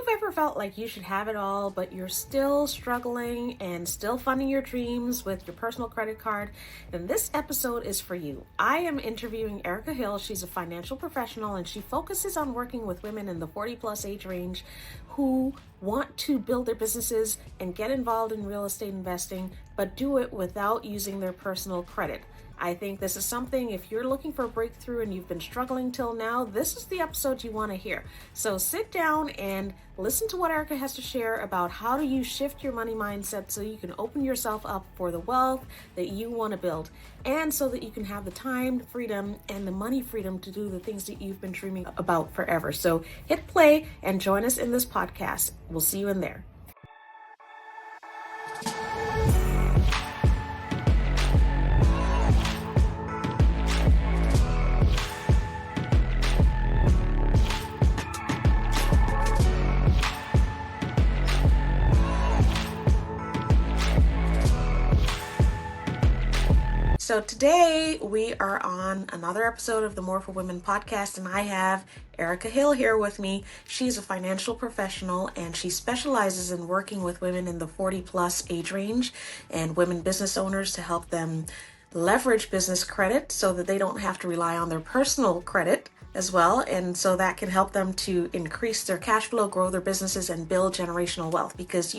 you've ever felt like you should have it all, but you're still struggling and still funding your dreams with your personal credit card, then this episode is for you. I am interviewing Erica Hill. She's a financial professional and she focuses on working with women in the 40 plus age range who want to build their businesses and get involved in real estate investing, but do it without using their personal credit. I think this is something, if you're looking for a breakthrough and you've been struggling till now, this is the episode you want to hear. So sit down and listen to what Erica has to share about how do you shift your money mindset so you can open yourself up for the wealth that you want to build, and so that you can have the time, freedom, and the money freedom to do the things that you've been dreaming about forever. So hit play and join us in this podcast. We'll see you in there. So today we are on another episode of the More for Women podcast, and I have Erica Hill here with me. She's a financial professional and she specializes in working with women in the 40 plus age range and women business owners to help them leverage business credit so that they don't have to rely on their personal credit as well. And so that can help them to increase their cash flow, grow their businesses, and build generational wealth. Because,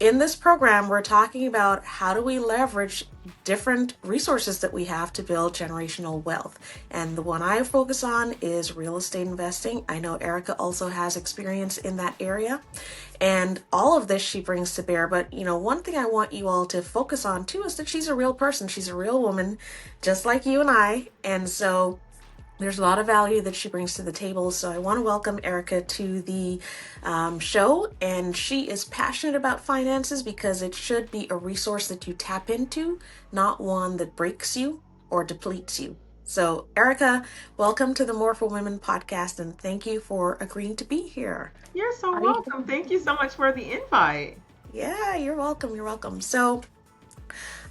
in this program, we're talking about how do we leverage different resources that we have to build generational wealth. And the one I focus on is real estate investing. I know Erica also has experience in that area. And all of this she brings to bear. But, one thing I want you all to focus on too is that she's a real person. She's a real woman, just like you and I. And so there's a lot of value that she brings to the table. So I want to welcome Erica to the show. And she is passionate about finances because it should be a resource that you tap into, not one that breaks you or depletes you. So Erica, welcome to the More for Women podcast, and thank you for agreeing to be here. You're so welcome. Thank you so much for the invite. Yeah, you're welcome. You're welcome. So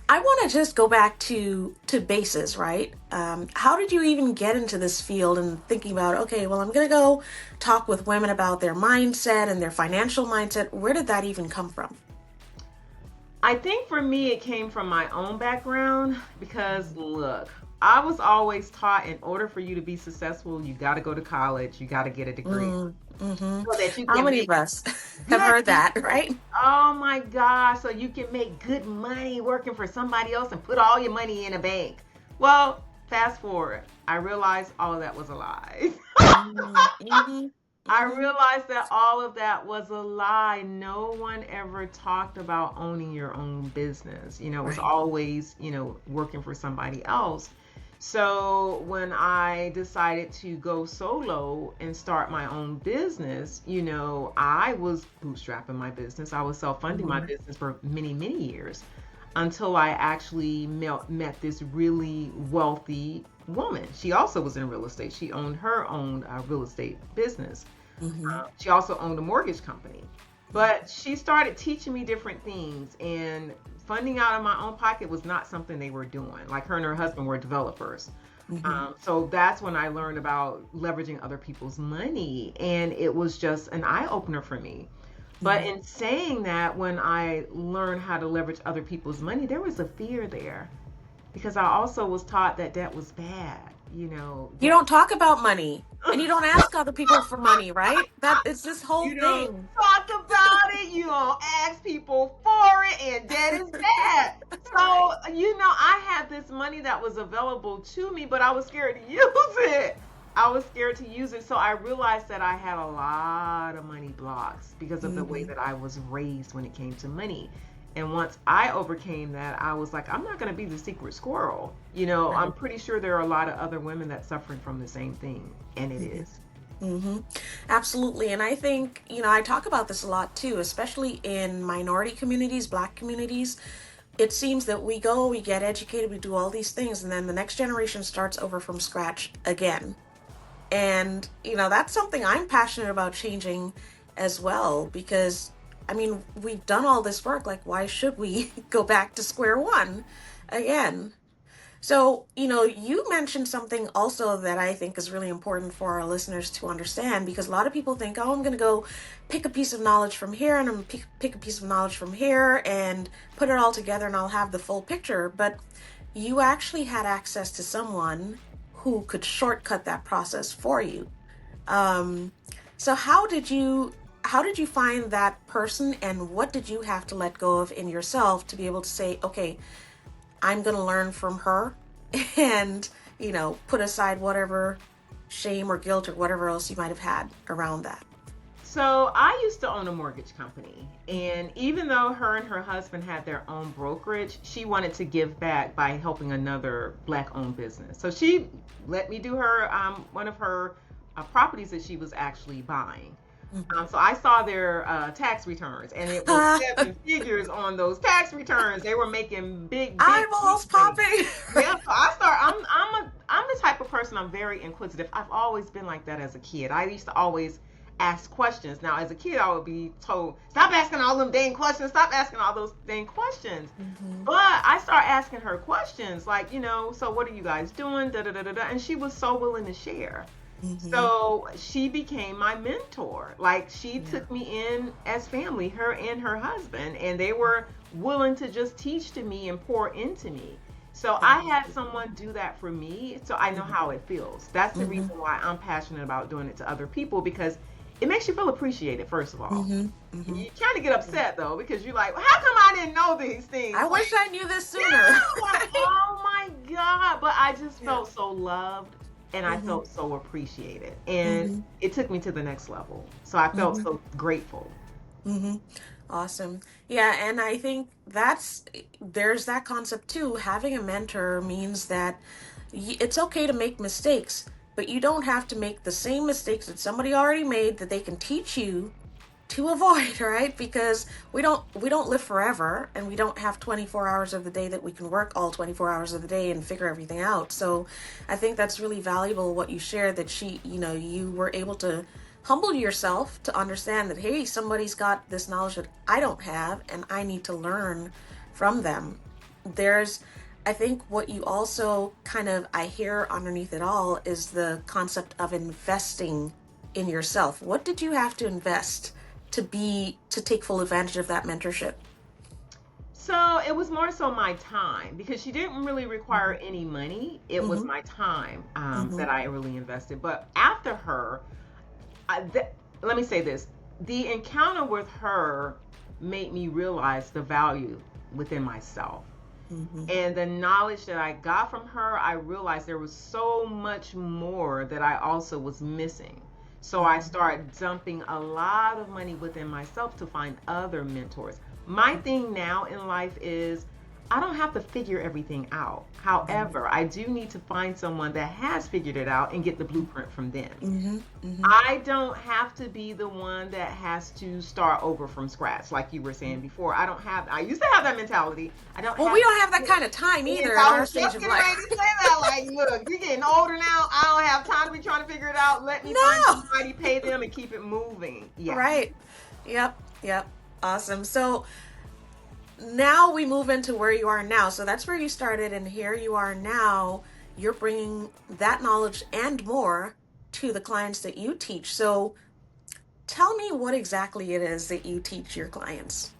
I want to just go back to bases, right? How did you even get into this field and thinking about, okay, well, I'm going to go talk with women about their mindset and their financial mindset. Where did that even come from? I think for me, it came from my own background because, look, I was always taught in order for you to be successful, you got to go to college, you got to get a degree. Mm-hmm. So that you How can many of us have heard that, right? Oh my gosh, so you can make good money working for somebody else and put all your money in a bank. Well, fast forward, I realized all of that was a lie. Mm-hmm. I realized that all of that was a lie. No one ever talked about owning your own business. It was always, working for somebody else. So when I decided to go solo and start my own business, I was bootstrapping my business. I was self-funding my business for many, many years until I actually met this really wealthy woman. She also was in real estate. She owned her own real estate business. She also owned a mortgage company. But she started teaching me different things, and funding out of my own pocket was not something they were doing. Like, her and her husband were developers. So that's when I learned about leveraging other people's money, and it was just an eye-opener for me. But in saying that, when I learned how to leverage other people's money, there was a fear there, because I also was taught that debt was bad. You don't talk about money, and you don't ask other people for money, right? That it's this whole thing. Don't talk about it. You don't ask people for it, and debt is bad. So, I had this money that was available to me, but I was scared to use it. So I realized that I had a lot of money blocks because of the way that I was raised when it came to money. And once I overcame that, I was like, I'm not going to be the secret squirrel. I'm pretty sure there are a lot of other women that suffered from the same thing. And it is. Absolutely. And I think, I talk about this a lot too, especially in minority communities, Black communities. It seems that we get educated, we do all these things, and then the next generation starts over from scratch again. And, that's something I'm passionate about changing as well, because we've done all this work. Like, why should we go back to square one again? So, you mentioned something also that I think is really important for our listeners to understand, because a lot of people think, oh, I'm going to go pick a piece of knowledge from here and I'm going to pick a piece of knowledge from here and put it all together and I'll have the full picture. But you actually had access to someone who could shortcut that process for you. Um, so how did you find that person, and what did you have to let go of in yourself to be able to say, okay, I'm going to learn from her and, put aside whatever shame or guilt or whatever else you might have had around that? So I used to own a mortgage company, and even though her and her husband had their own brokerage, she wanted to give back by helping another black-owned business. So she let me do her one of her properties that she was actually buying. Mhm. So I saw their tax returns, and it was seven figures on those tax returns. They were making big, big, big Eyeballs money. popping. Yeah, so I start. I'm the type of person. I'm very inquisitive. I've always been like that as a kid. I used to always ask questions. Now, as a kid, I would be told, "Stop asking all them dang questions. Stop asking all those dang questions." Hmm. But I start asking her questions, like, so what are you guys doing? Da da da da da. And she was so willing to share. Hmm. So she became my mentor. Like, she Yeah. took me in as family, her and her husband, and they were willing to just teach to me and pour into me. So I That's had beautiful. someone do that for me, so I know how it feels. That's the Hmm. reason why I'm passionate about doing it to other people, because it makes you feel appreciated, first of all. Hmm. Hmm. You kind of get upset though, because you're like, well, how come I didn't know these things? I Like, wish I knew this sooner. yeah, like, oh my God. But I just Yeah. felt so loved, and I Hmm. felt so appreciated. And Hmm. it took me to the next level. So I felt Hmm. so grateful. Hmm. Awesome. Yeah, and I think there's that concept too. Having a mentor means that it's okay to make mistakes, but you don't have to make the same mistakes that somebody already made that they can teach you to avoid, right? Because we don't live forever, and we don't have 24 hours of the day that we can work all 24 hours of the day and figure everything out. So I think that's really valuable what you shared, that you were able to humble yourself to understand that, hey, somebody's got this knowledge that I don't have and I need to learn from them. There's I think what you also kind of I hear underneath it all is the concept of investing in yourself. What did you have to invest to take full advantage of that mentorship? So it was more so my time, because she didn't really require Hmm. any money. It was Hmm. my time Hmm. that I really invested. But after her, let me say this, the encounter with her made me realize the value within myself. Hmm. And the knowledge that I got from her, I realized there was so much more that I also was missing. So I Hmm. started dumping a lot of money within myself to find other mentors. My thing now in life is I don't have to figure everything out. Hmm. However, I do need to find someone that has figured it out and get the blueprint from them. Hmm. Hmm. I don't have to be the one that has to start over from scratch, like you were saying before. I used to have that mentality. I don't Well, we have don't have that to. kind of time Yes, either at I our was stage just of getting ready life. to say that. Like, look, you're getting older now. I don't have time to be trying to figure it out. Let me find No. somebody, pay them, and keep it moving. Yeah. Right. Yep. Yep. Awesome. So now we move into where you are now. So that's where you started, and here you are now. You're bringing that knowledge and more to the clients that you teach. So tell me what exactly it is that you teach your clients.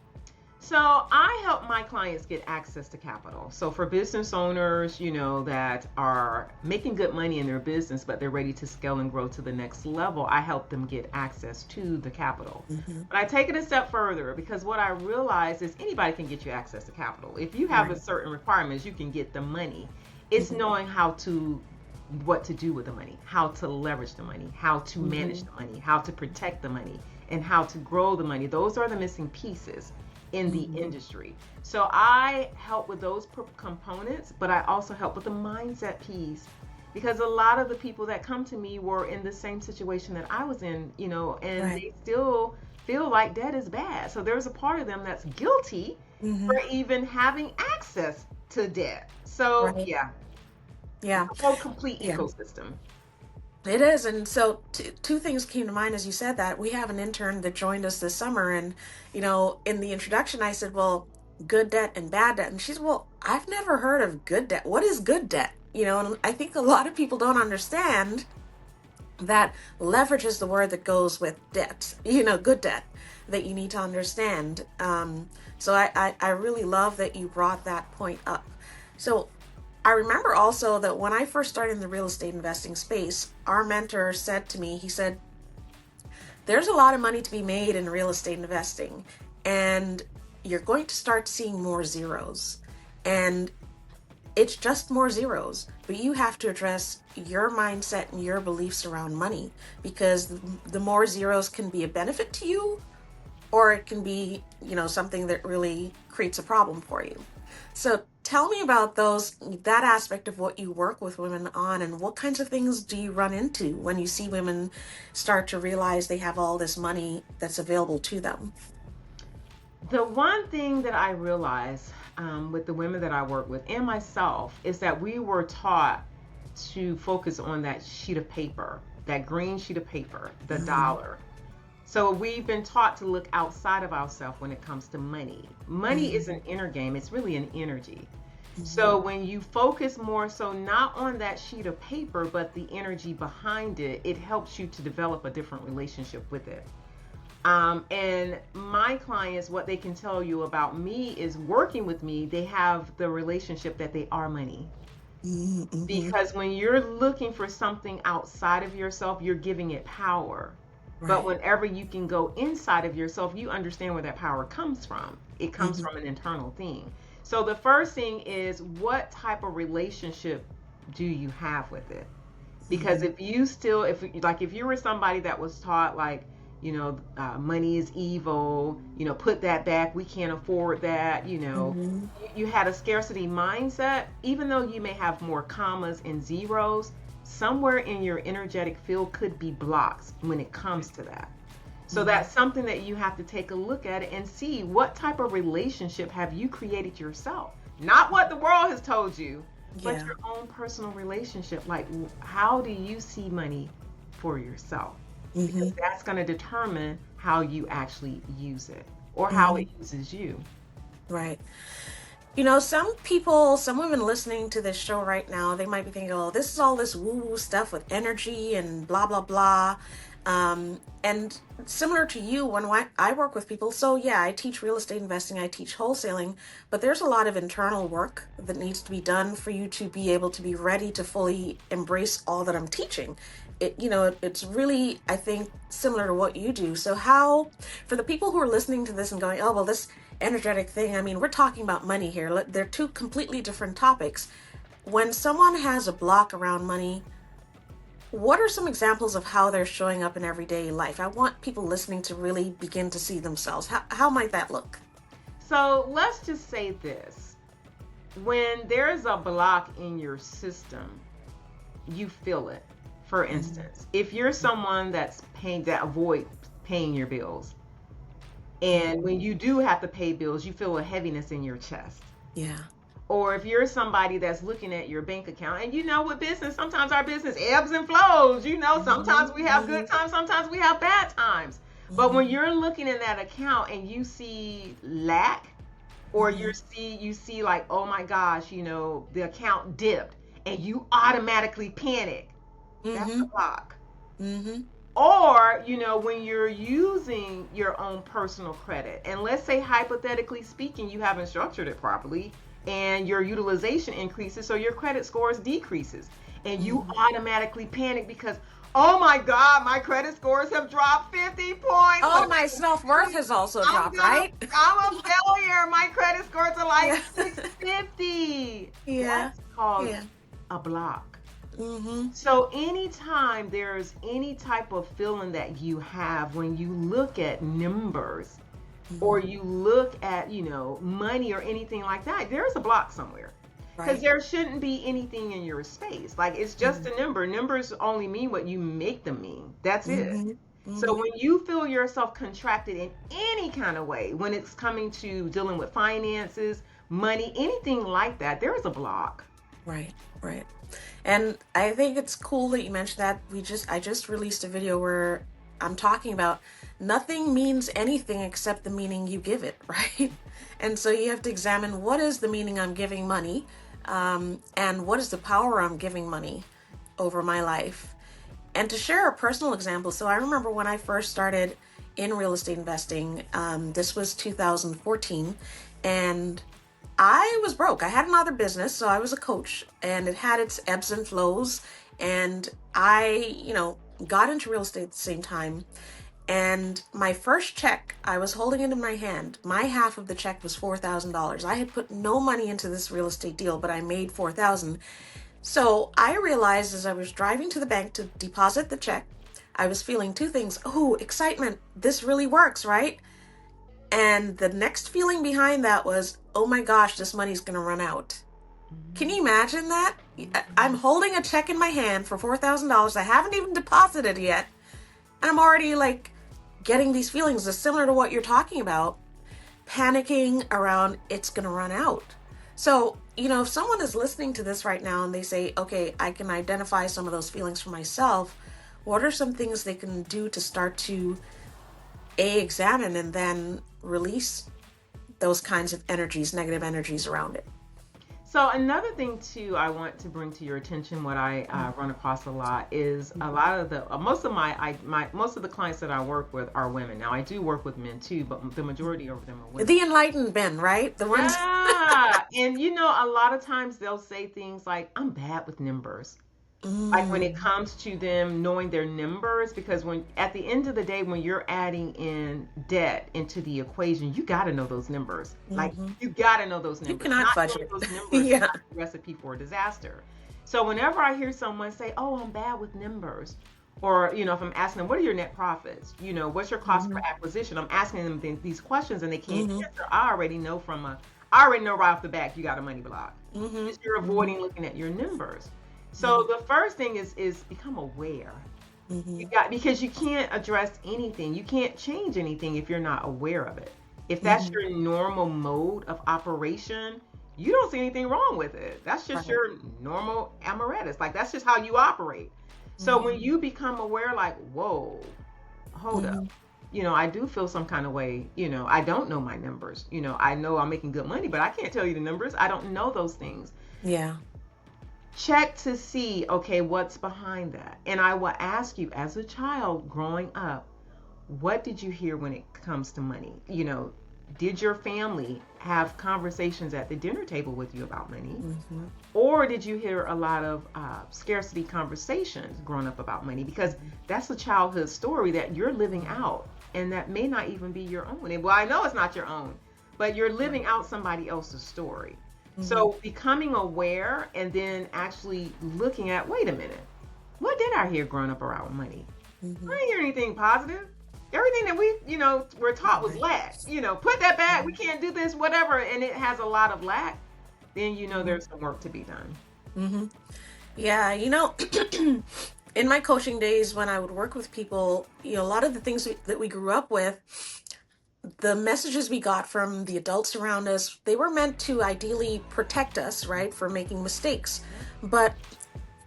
So I help my clients get access to capital. So for business owners, that are making good money in their business, but they're ready to scale and grow to the next level, I help them get access to the capital. Hmm. But I take it a step further, because what I realize is anybody can get you access to capital. If you have a Right. certain requirements, you can get the money. It's Hmm. knowing what to do with the money, how to leverage the money, how to manage Hmm. the money, how to protect the money, and how to grow the money. Those are the missing pieces in the Hmm. industry. So I help with those components, but I also help with the mindset piece, because a lot of the people that come to me were in the same situation that I was in, and Right. they still feel like debt is bad. So there's a part of them that's guilty Hmm. for even having access to debt. So Right. yeah, it's Yeah. a whole complete Yeah. ecosystem. It is. And so two things came to mind as you said that. We have an intern that joined us this summer, and in the introduction I said, well, good debt and bad debt. And she's, well, I've never heard of good debt. What is good debt? And I think a lot of people don't understand that leverage is the word that goes with debt, good debt that you need to understand. So I really love that you brought that point up. So I remember also that when I first started in the real estate investing space, our mentor said to me, he said, there's a lot of money to be made in real estate investing, and you're going to start seeing more zeros. And it's just more zeros, but you have to address your mindset and your beliefs around money, because the more zeros can be a benefit to you, or it can be, something that really creates a problem for you. So tell me about that aspect of what you work with women on, and what kinds of things do you run into when you see women start to realize they have all this money that's available to them? The one thing that I realize with the women that I work with and myself is that we were taught to focus on that sheet of paper, that green sheet of paper, the dollar. So we've been taught to look outside of ourselves when it comes to money. Money is an inner game. It's really an energy. So when you focus more so not on that sheet of paper, but the energy behind it, it helps you to develop a different relationship with it. And my clients, what they can tell you about me is, working with me, they have the relationship that they are money. Because when you're looking for something outside of yourself, you're giving it power. But whenever you can go inside of yourself, you understand where that power comes from. It comes from an internal thing. So the first thing is, what type of relationship do you have with it? Because if you were somebody that was taught money is evil, put that back, we can't afford that, you had a scarcity mindset, even though you may have more commas and zeros, somewhere in your energetic field could be blocks when it comes to that. So that's something that you have to take a look at and see, what type of relationship have you created yourself? Not what the world has told you, but your own personal relationship. Like, how do you see money for yourself? Because that's going to determine how you actually use it, or how it uses you. Right. Some women listening to this show right now, they might be thinking, oh, this is all this woo-woo stuff with energy and blah, blah, blah. And similar to you, when I work with people, so yeah, I teach real estate investing, I teach wholesaling, but there's a lot of internal work that needs to be done for you to be able to be ready to fully embrace all that I'm teaching. It's really, I think, similar to what you do. So how, for the people who are listening to this and going, oh, well, this energetic thing, I mean, we're talking about money here. They're two completely different topics. When someone has a block around money, what are some examples of how they're showing up in everyday life? I want people listening to really begin to see themselves. How might that look? So let's just say this. When there's a block in your system, you feel it. For instance, if you're someone that avoids paying your bills, and when you do have to pay bills, you feel a heaviness in your chest. Yeah. Or if you're somebody that's looking at your bank account, and with business, sometimes our business ebbs and flows. Sometimes we have good times, sometimes we have bad times. But when you're looking in that account and you see lack, or you see like, oh my gosh, the account dipped, and you automatically panic. That's a block. Or, when you're using your own personal credit, and let's say, hypothetically speaking, you haven't structured it properly, and your utilization increases, so your credit scores decreases, and you automatically panic because, oh my God, my credit scores have dropped 50 points. Oh, my self-worth has also dropped, right? I'm a failure. My credit scores are like 650. Yeah. That's called a block. So anytime there's any type of feeling that you have when you look at numbers, or you look at, money or anything like that, there's a block somewhere. Because there shouldn't be anything in your space. Like, it's just a number. Numbers only mean what you make them mean. That's it. So when you feel yourself contracted in any kind of way, when it's coming to dealing with finances, money, anything like that, there is a block. Right. And I think it's cool that you mentioned that. I just released a video where I'm talking about nothing means anything except the meaning you give it, right? And so you have to examine, what is the meaning I'm giving money, and what is the power I'm giving money over my life. And to share a personal example, so I remember when I first started in real estate investing, this was 2014, and I was broke. I had another business, so I was a coach, and it had its ebbs and flows. And I, got into real estate at the same time. And my first check, I was holding it in my hand. My half of the check was $4,000. I had put no money into this real estate deal, but I made $4,000. So I realized as I was driving to the bank to deposit the check, I was feeling two things. Oh, excitement. This really works, right? And the next feeling behind that was, oh my gosh, this money's going to run out. Can you imagine that? I'm holding a check in my hand for $4,000. I haven't even deposited yet. And I'm already like getting these feelings that's similar to what you're talking about, panicking around it's going to run out. So, if someone is listening to this right now and they say, okay, I can identify some of those feelings for myself, what are some things they can do to start to examine and then release those kinds of energies, negative energies around it? So another thing too, I want to bring to your attention, what I run across a lot is a lot of the most of the clients that I work with are women. Now I do work with men too, but the majority of them are women. The enlightened men, right? The ones. Yeah, and a lot of times they'll say things like, "I'm bad with numbers." Like when it comes to them knowing their numbers, because when at the end of the day, when you're adding in debt into the equation, you got to know those numbers. Like you got to know those numbers. You cannot fudge it. Those numbers yeah. Not a recipe for a disaster. So whenever I hear someone say, "Oh, I'm bad with numbers," or if I'm asking them, "What are your net profits? What's your cost per acquisition?" I'm asking them these questions and they can't answer. I already know right off the bat you got a money block. Because you're avoiding looking at your numbers. So the first thing is become aware. Because you can't address anything. You can't change anything if you're not aware of it. If that's your normal mode of operation, you don't see anything wrong with it. That's just your normal amarettus. Like that's just how you operate. So when you become aware, like, whoa, hold up. I do feel some kind of way. I don't know my numbers. I know I'm making good money, but I can't tell you the numbers. I don't know those things. Yeah. Check to see, okay, what's behind that. And I will ask you, as a child growing up, what did you hear when it comes to money? Did your family have conversations at the dinner table with you about money? Or did you hear a lot of scarcity conversations growing up about money? Because that's a childhood story that you're living out, and that may not even be your own. And well, I know it's not your own, but you're living out somebody else's story. So becoming aware and then actually looking at, wait a minute, what did I hear growing up around money? I didn't hear anything positive. Everything that we, were taught was lack. Put that back, we can't do this, whatever, and it has a lot of lack, then there's some work to be done. Yeah, in my coaching days when I would work with people, a lot of the things that we grew up with, the messages we got from the adults around us, they were meant to ideally protect us, right, for making mistakes. But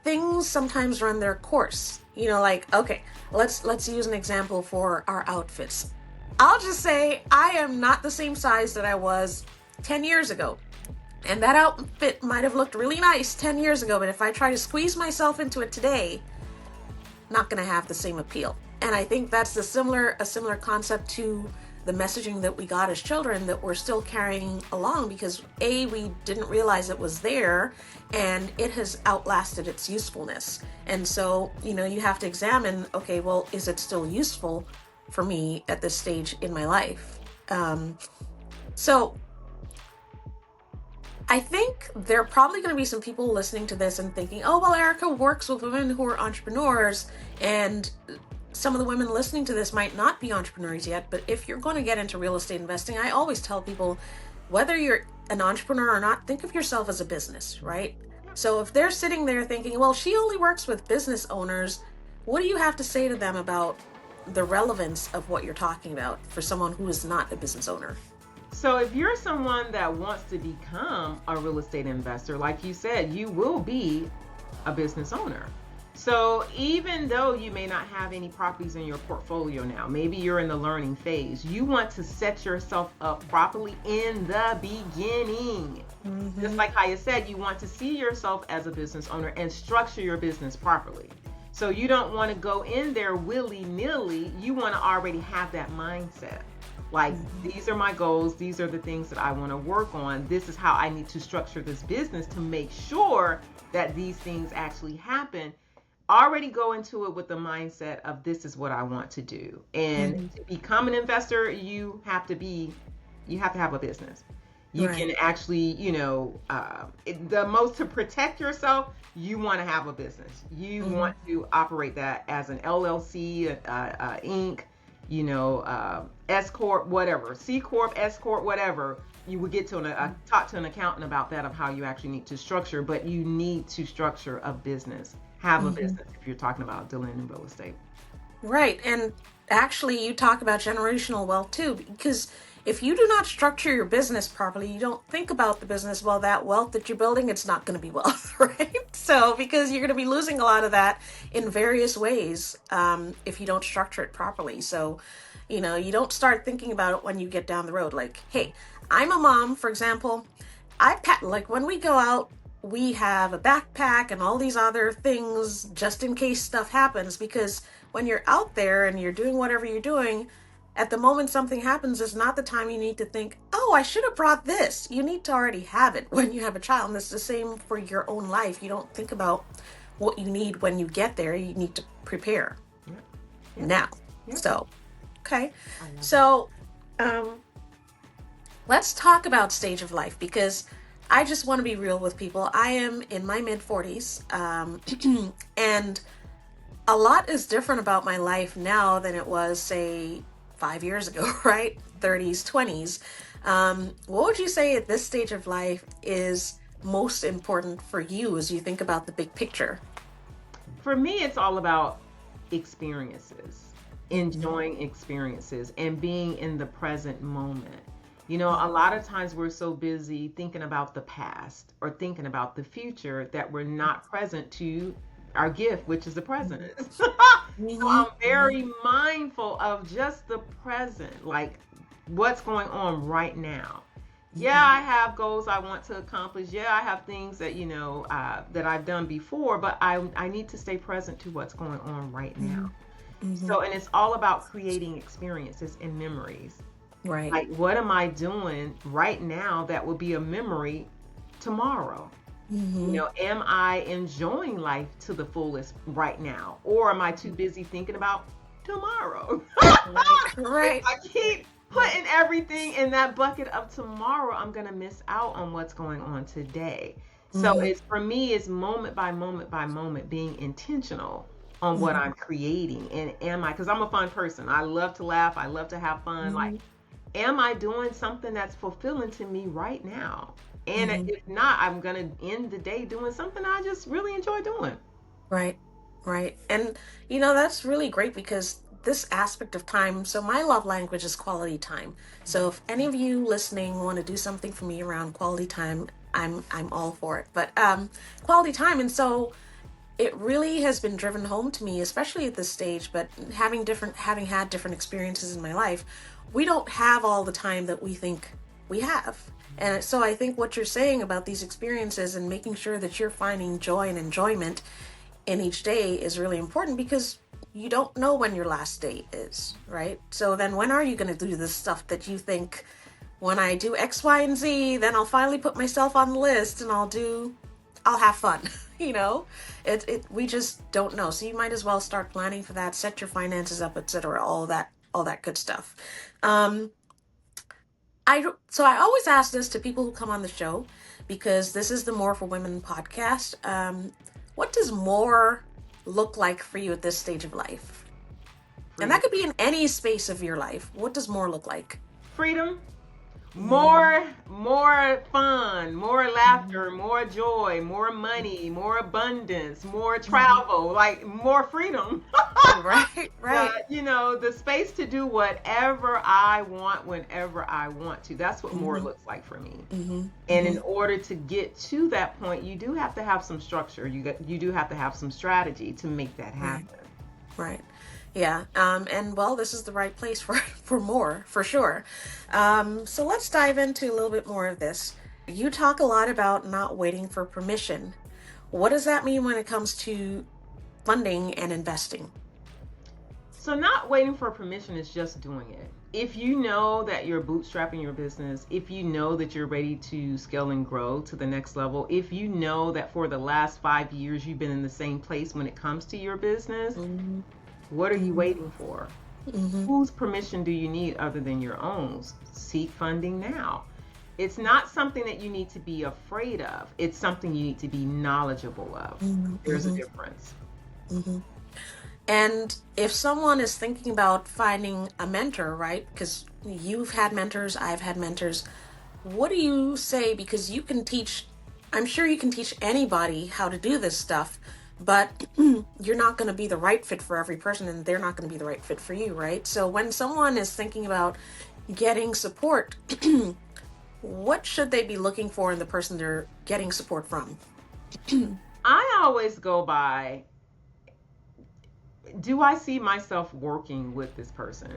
things sometimes run their course. Like, okay, let's use an example for our outfits. I'll just say I am not the same size that I was 10 years ago. And that outfit might have looked really nice 10 years ago, but if I try to squeeze myself into it today, not going to have the same appeal. And I think that's a similar concept to the messaging that we got as children that we're still carrying along, because we didn't realize it was there and it has outlasted its usefulness. And so, you have to examine, okay, well, is it still useful for me at this stage in my life? So I think there are probably going to be some people listening to this and thinking, oh, well, Erica works with women who are entrepreneurs, and some of the women listening to this might not be entrepreneurs yet. But if you're going to get into real estate investing, I always tell people, whether you're an entrepreneur or not, think of yourself as a business, right? So if they're sitting there thinking, well, she only works with business owners, what do you have to say to them about the relevance of what you're talking about for someone who is not a business owner? So if you're someone that wants to become a real estate investor, like you said, you will be a business owner. So even though you may not have any properties in your portfolio now, maybe you're in the learning phase, you want to set yourself up properly in the beginning. Just Mm-hmm. like Hayya said, you want to see yourself as a business owner and structure your business properly. So you don't want to go in there willy-nilly. You want to already have that mindset. Like, Mm-hmm. these are my goals. These are the things that I want to work on. This is how I need to structure this business to make sure that these things actually happen. Already go into it with the mindset of this is what I want to do. And Mm-hmm. to become an investor, you have to have a business. You Right. can actually, the most to protect yourself, you want to have a business. You Mm-hmm. want to operate that as an LLC, Inc., S corp, whatever, C corp, S corp, whatever. You would get to talk to an accountant about that, of how you actually need to structure, but you need to structure a business, have a Mm-hmm. business if you're talking about dealing in real estate. Right. And actually, you talk about generational wealth too, because if you do not structure your business properly, you don't think about the business, well, that wealth that you're building, it's not going to be wealth, right? So, because you're going to be losing a lot of that in various ways if you don't structure it properly. So, you don't start thinking about it when you get down the road. Like, hey, I'm a mom, for example. Like when we go out, we have a backpack and all these other things just in case stuff happens, because when you're out there and you're doing whatever you're doing, at the moment something happens is not the time you need to think, oh, I should have brought this. You need to already have it when you have a child. And it's the same for your own life. You don't think about what you need when you get there. You need to prepare Yep. Yep. now. Yep. So, okay. I love it. So, um, let's talk about stage of life, because I just want to be real with people. I am in my mid 40s, and a lot is different about my life now than it was, say, 5 years ago, right? 30s, 20s. What would you say at this stage of life is most important for you as you think about the big picture? For me, it's all about experiences, Mm-hmm. enjoying experiences, and being in the present moment. A lot of times we're so busy thinking about the past or thinking about the future that we're not present to our gift, which is the present. So Mm-hmm. I'm very mindful of just the present, like what's going on right now. Yeah, Mm-hmm. I have goals I want to accomplish. Yeah, I have things that that I've done before, but I need to stay present to what's going on right Mm-hmm. now. Mm-hmm. So, and it's all about creating experiences and memories. Right. Like, what am I doing right now that will be a memory tomorrow? Mm-hmm. Am I enjoying life to the fullest right now? Or am I too busy thinking about tomorrow? Right. If Right. I keep putting everything in that bucket of tomorrow, I'm going to miss out on what's going on today. So Mm-hmm. it's for me, it's moment by moment by moment being intentional on what Mm-hmm. I'm creating. And am I, because I'm a fun person. I love to laugh. I love to have fun. Like, Mm-hmm. am I doing something that's fulfilling to me right now? And Mm-hmm. if not, I'm going to end the day doing something I just really enjoy doing. Right, right. And that's really great, because this aspect of time, so my love language is quality time. So if any of you listening want to do something for me around quality time, I'm all for it. But quality time, and so it really has been driven home to me, especially at this stage, but having had different experiences in my life, we don't have all the time that we think we have. And so I think what you're saying about these experiences and making sure that you're finding joy and enjoyment in each day is really important, because you don't know when your last day is, right? So then when are you going to do this stuff that you think, when I do X, Y, and Z, then I'll finally put myself on the list and I'll have fun. you know, we just don't know. So you might as well start planning for that, set your finances up, etc. All that good stuff. Um, I always ask this to people who come on the show, because this is the More for Women podcast. What does more look like for you at this stage of life? And that Freedom. could be in any space of your life. What does more look like? Freedom. more fun, more laughter, more joy, more money, more abundance, more travel, like more freedom. Right, right. The space to do whatever I want whenever I want to. That's what more Mm-hmm. looks like for me. Mm-hmm. And in Mm-hmm. order to get to that point, you do have to have some structure. You do have to have some strategy to make that Right, happen. right. Yeah. And well, this is the right place for for more, for sure. So let's dive into a little bit more of this. You talk a lot about not waiting for permission. What does that mean when it comes to funding and investing? So not waiting for permission is just doing it. If you know that you're bootstrapping your business, if you know that you're ready to scale and grow to the next level, if you know that for the last 5 years you've been in the same place when it comes to your business, Mm-hmm. what are you waiting for? Mm-hmm. Whose permission do you need other than your own? Seek funding now. It's not something that you need to be afraid of. It's something you need to be knowledgeable of. There's a Mm-hmm. difference. Mm-hmm. And if someone is thinking about finding a mentor, right? Because you've had mentors, I've had mentors. What do you say? Because you can teach, I'm sure you can teach anybody how to do this stuff, but you're not going to be the right fit for every person and they're not going to be the right fit for you, right? So when someone is thinking about getting support, what should they be looking for in the person they're getting support from? I always go by, do I see myself working with this person?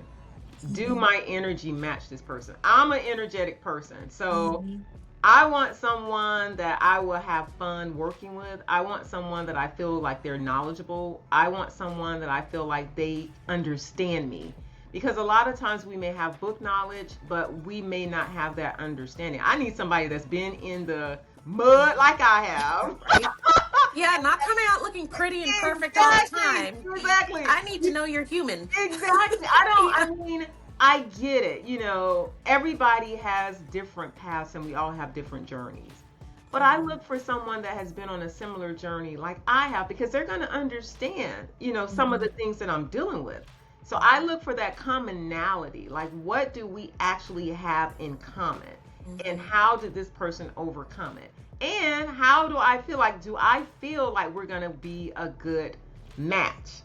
Do Mhm. my energy match this person? I'm an energetic person. So Mhm. I want someone that I will have fun working with. I want someone that I feel like they're knowledgeable. I want someone that I feel like they understand me. Because a lot of times we may have book knowledge, but we may not have that understanding. I need somebody that's been in the mud like I have. Right? Yeah, not coming out looking pretty and perfect all the Exactly, time. exactly. I need to know you're human. Exactly. Yeah. I mean, I get it. Everybody has different paths and we all have different journeys. But I look for someone that has been on a similar journey like I have because they're going to understand, some of the Mhm. things that I'm dealing with. So I look for that commonality. Like, what do we actually have in common? And Mhm. how did this person overcome it? And how do I feel like, do I feel like we're going to be a good match?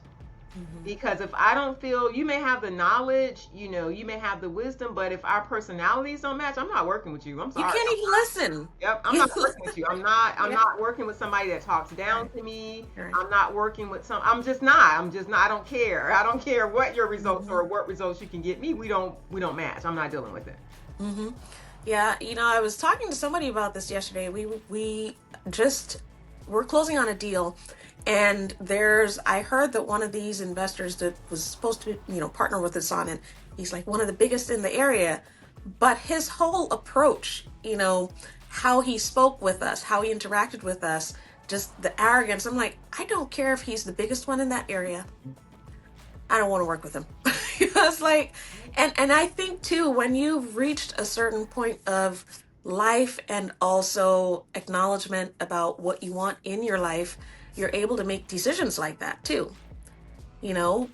Mhm. Because if I don't feel, you may have the knowledge, you may have the wisdom, but if our personalities don't match, I'm not working with you. I'm You sorry. can't even listen. Yep, I'm not working with you. I'm Yeah. not working with somebody that talks down Right. to me. Right. I'm not working with I'm just not. I don't care. I don't care what your results Mhm. or what results you can get me. We don't match. I'm not dealing with it. Mhm. Yeah, I was talking to somebody about this yesterday. We just we're closing on a deal, and I heard that one of these investors that was supposed to partner with us on it, he's like one of the biggest in the area, but his whole approach, how he spoke with us, how he interacted with us, just the arrogance. I'm like, I don't care if he's the biggest one in that area. I don't want to work with him. It's like, and I think too, when you've reached a certain point of life and also acknowledgement about what you want in your life, you're able to make decisions like that too.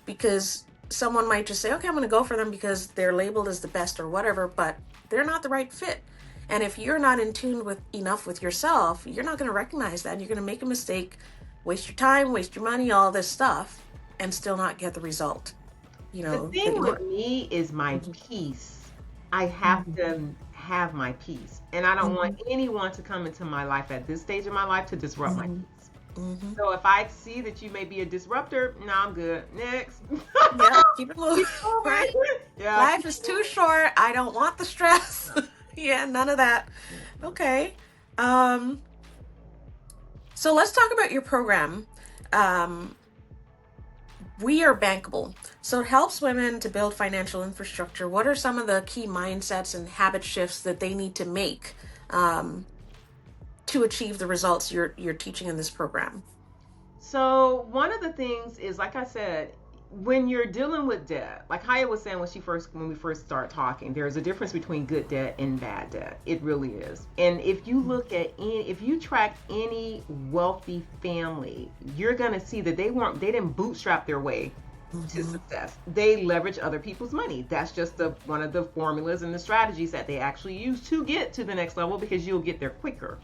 Because someone might just say, okay, I'm going to go for them because they're labeled as the best or whatever, but they're not the right fit. And if you're not in tune with enough with yourself, you're not going to recognize that. You're going to make a mistake, waste your time, waste your money, all this stuff, and still not get the result, The that thing you with want. me is my Mhm. peace. I have Mhm. to have my peace. And I don't want Mhm. anyone to come into my life at this stage of my life to disrupt my Mhm. peace. Mhm. So if I see that you may be a disruptor, no, I'm good. Next. Yep, keep it moving. Keep moving. Right? Yeah, Life keep is too moving. short. I don't want the stress. Yeah, none of that. Mm-mm. Okay. Um, so let's talk about your program. Um, we are bankable. So it helps women to build financial infrastructure. What are some of the key mindsets and habit shifts that they need to make um, to achieve the results you're teaching in this program? So one of the things is, like I said, when you're dealing with debt, like Hayya was saying when we first start talking, there's a difference between good debt and bad debt. It really is. And if you track any wealthy family, you're gonna see that they didn't bootstrap their way to Mm-hmm. success. They leverage other people's money. That's just one of the formulas and the strategies that they actually use to get to the next level, because you'll get there quicker.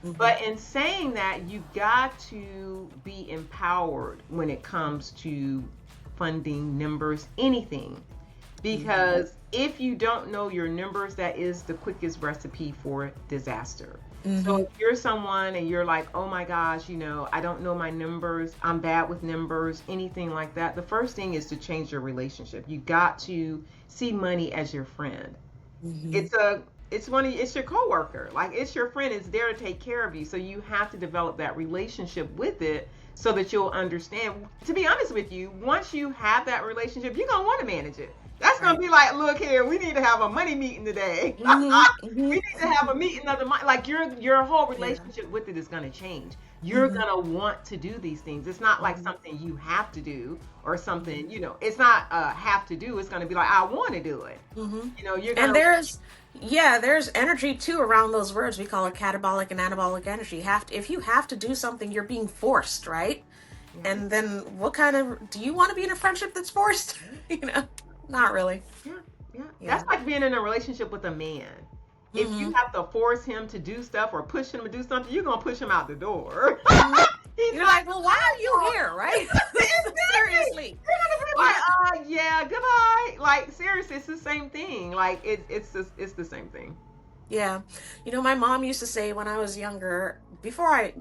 Mm-hmm. But in saying that, you got to be empowered when it comes to funding, numbers, anything. Mm-hmm. Because if you don't know your numbers, that is the quickest recipe for disaster. So Mm-hmm. if you're someone and you're like, oh my gosh, I don't know my numbers, I'm bad with numbers, anything like that, the first thing is to change your relationship. You got to see money as your friend. Mm-hmm. It's your coworker, like it's your friend. It's there to take care of you, so you have to develop that relationship with it so that you'll understand. To be honest with you, once you have that relationship, you're gonna want to manage it. That's gonna Right. be like, look here, we need to have a money meeting today. Mm-hmm. We Mm-hmm. need to have a meeting of the month. Like your whole Yeah. relationship with it is gonna change. You're Mm-hmm. gonna want to do these things. It's not like Mm-hmm. something you have to do or Mm-hmm. something. It's not have to do. It's gonna be like, I want to do it. Mm-hmm. You're And gonna. there's energy too around those words. We call it catabolic and anabolic energy. If you have to do something, you're being forced, right? Yeah. And then what kind of do you want to be in a friendship that's forced? you know, not really. Yeah, yeah. Yeah. That's like being in a relationship with a man. If you Mm-hmm. have to force him to do stuff or push him to do something, you're gonna push him out the door. Mm-hmm. He's You're like, like, well, why are you no. here, right? Exactly. Seriously. You're gonna be Yeah. like, yeah, goodbye. Like seriously, it's the same thing. Like it's the same thing. Yeah. My mom used to say when I was younger, before I,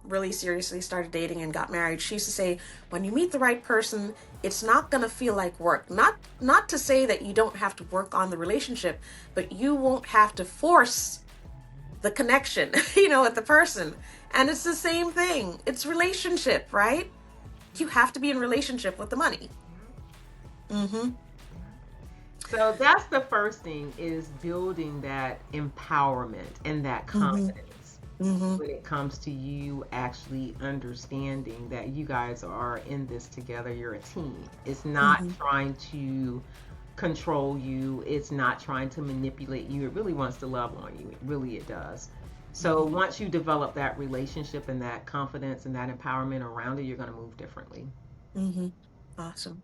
really seriously started dating and got married, she used to say, when you meet the right person, it's not going to feel like work. Not to say that you don't have to work on the relationship, but you won't have to force the connection, with the person. And it's the same thing. It's relationship, right? You have to be in relationship with the money. Mhm. So that's the first thing, is building that empowerment and that Mhm. confidence Mhm. when it comes to you actually understanding that you guys are in this together. You're a team. It's not Mhm. trying to control you. It's not trying to manipulate you. It really wants to love on you. It does. So Mhm. once you develop that relationship and that confidence and that empowerment around it, you're going to move differently. Mhm. Awesome.